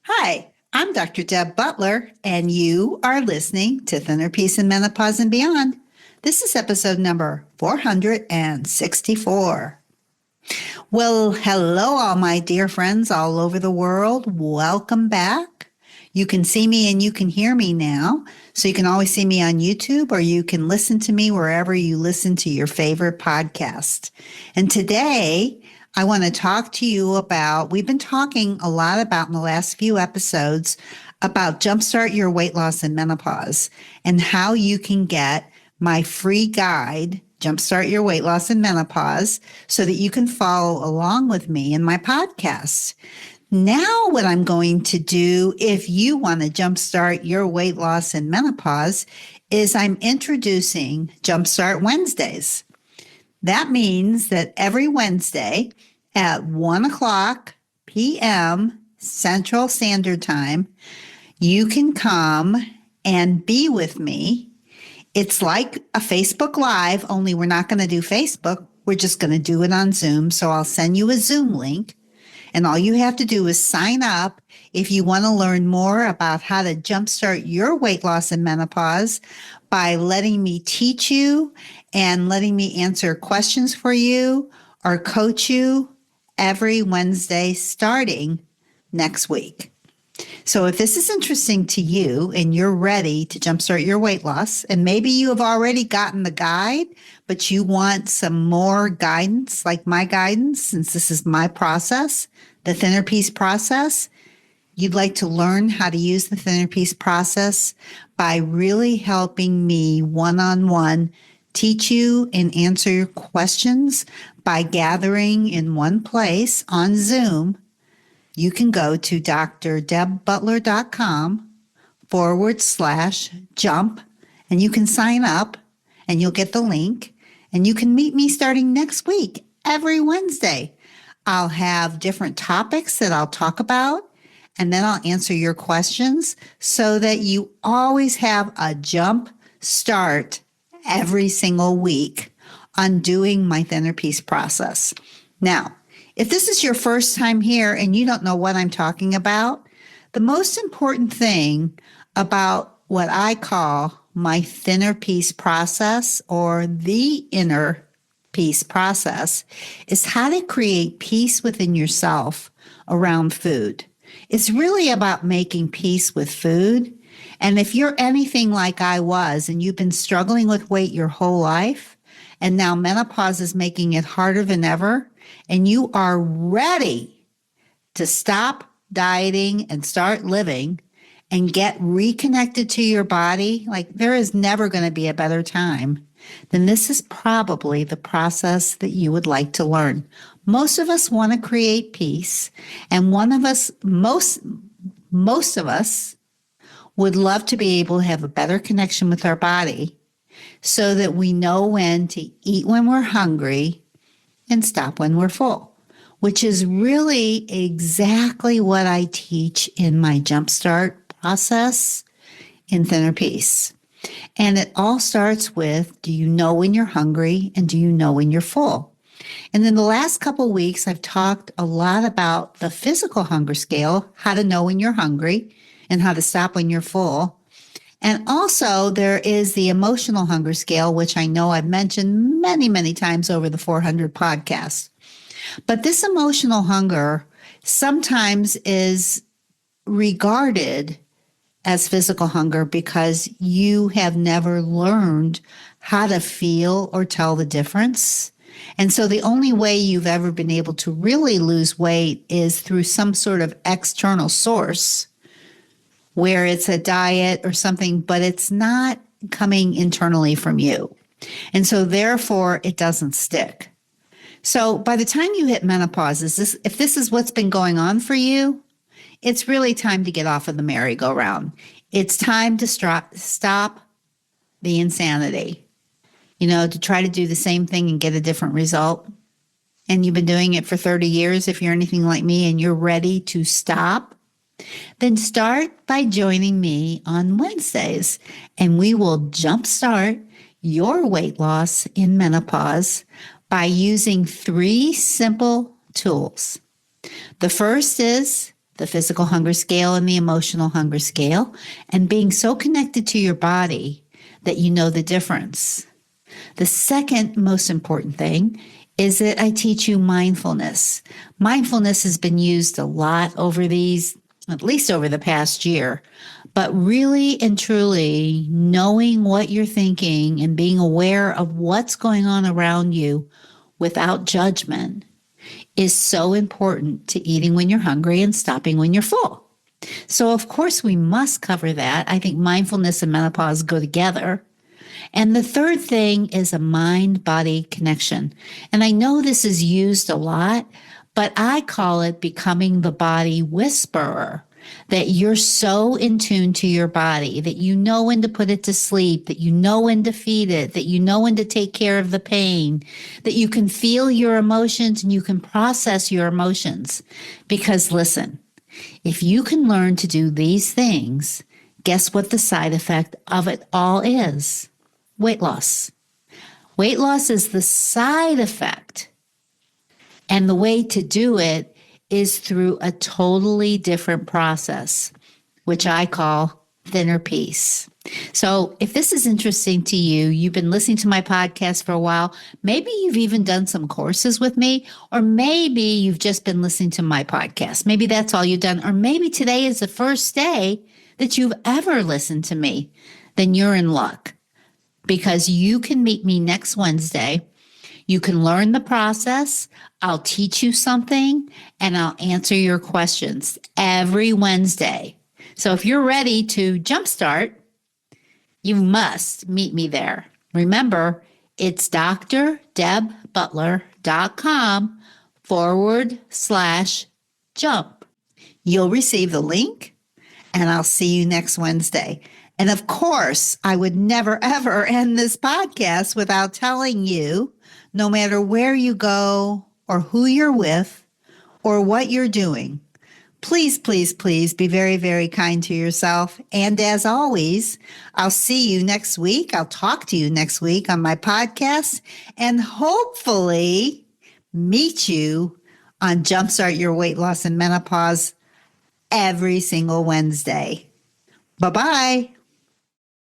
Hi, I'm Dr. Deb Butler, and you are listening to Thinner Peace in Menopause and Beyond. This is episode number 464. Well, hello, all my dear friends all over the world. Welcome back. You can see me and you can hear me now. So you can always see me on YouTube or you can listen to me wherever you listen to your favorite podcast. And today, I want to talk to you about, we've been talking a lot about in the last few episodes about Jumpstart Your Weight Loss and Menopause and how you can get my free guide, Jumpstart Your Weight Loss and Menopause, so that you can follow along with me in my podcast. Now, what I'm going to do, if you want to jumpstart your weight loss and menopause, is I'm introducing Jumpstart Wednesdays. That means that every Wednesday at 1 o'clock p.m. Central Standard Time, you can come and be with me. It's like a Facebook Live, only we're not going to do Facebook. We're just going to do it on Zoom. So I'll send you a Zoom link. And all you have to do is sign up if you want to learn more about how to jumpstart your weight loss and menopause by letting me teach you and letting me answer questions for you or coach you every Wednesday starting next week. So if this is interesting to you and you're ready to jumpstart your weight loss, and maybe you have already gotten the guide, but you want some more guidance, like my guidance, since this is my process, the Thinner Peace process, you'd like to learn how to use the Thinner Peace process by really helping me one-on-one teach you and answer your questions by gathering in one place on Zoom. You can go to drdebbutler.com/jump and you can sign up and you'll get the link and you can meet me starting next week every Wednesday. I'll have different topics that I'll talk about and then I'll answer your questions so that you always have a jump start every single week on doing my Thinner Peace process. Now, if this is your first time here and you don't know what I'm talking about, the most important thing about what I call my Thinner Peace process or the inner peace process is how to create peace within yourself around food. It's really about making peace with food. And if you're anything like I was and you've been struggling with weight your whole life, and now menopause is making it harder than ever, and you are ready to stop dieting and start living and get reconnected to your body, like there is never going to be a better time, then this is probably the process that you would like to learn. Most of us want to create peace, and most of us would love to be able to have a better connection with our body so that we know when to eat when we're hungry and stop when we're full, which is really exactly what I teach in my Jumpstart process in Thinner Peace. And it all starts with, do you know when you're hungry and do you know when you're full? And in the last couple of weeks, I've talked a lot about the physical hunger scale, how to know when you're hungry and how to stop when you're full. And also there is the emotional hunger scale, which I know I've mentioned many, many times over the 400 podcasts. But this emotional hunger sometimes is regarded as physical hunger because you have never learned how to feel or tell the difference. And so the only way you've ever been able to really lose weight is through some sort of external source, where it's a diet or something, but it's not coming internally from you. And so therefore it doesn't stick. So by the time you hit menopause, if this is what's been going on for you, it's really time to get off of the merry-go-round. It's time to stop the insanity, to try to do the same thing and get a different result. And you've been doing it for 30 years. If you're anything like me and you're ready to stop, then start by joining me on Wednesdays, and we will jumpstart your weight loss in menopause by using 3 simple tools. The first is the physical hunger scale and the emotional hunger scale, and being so connected to your body that you know the difference. The second most important thing is that I teach you mindfulness. Mindfulness has been used a lot at least over the past year, but really and truly knowing what you're thinking and being aware of what's going on around you without judgment is so important to eating when you're hungry and stopping when you're full. So, of course, we must cover that. I think mindfulness and menopause go together. And the third thing is a mind-body connection. And I know this is used a lot, but I call it becoming the body whisperer, that you're so in tune to your body, that you know when to put it to sleep, that you know when to feed it, that you know when to take care of the pain, that you can feel your emotions and you can process your emotions. Because listen, if you can learn to do these things, guess what the side effect of it all is? Weight loss. Weight loss is the side effect. And the way to do it is through a totally different process, which I call thinner peace. So if this is interesting to you, you've been listening to my podcast for a while, maybe you've even done some courses with me, or maybe you've just been listening to my podcast. Maybe that's all you've done, or maybe today is the first day that you've ever listened to me. Then you're in luck, because you can meet me next Wednesday. You can learn the process. I'll teach you something and I'll answer your questions every Wednesday. So if you're ready to jumpstart, you must meet me there. Remember, it's drdebutler.com/jump. You'll receive the link and I'll see you next Wednesday. And of course, I would never, ever end this podcast without telling you, no matter where you go or who you're with or what you're doing, please, please, please be very, very kind to yourself. And as always, I'll see you next week. I'll talk to you next week on my podcast and hopefully meet you on Jumpstart Your Weight Loss and Menopause every single Wednesday. Bye-bye.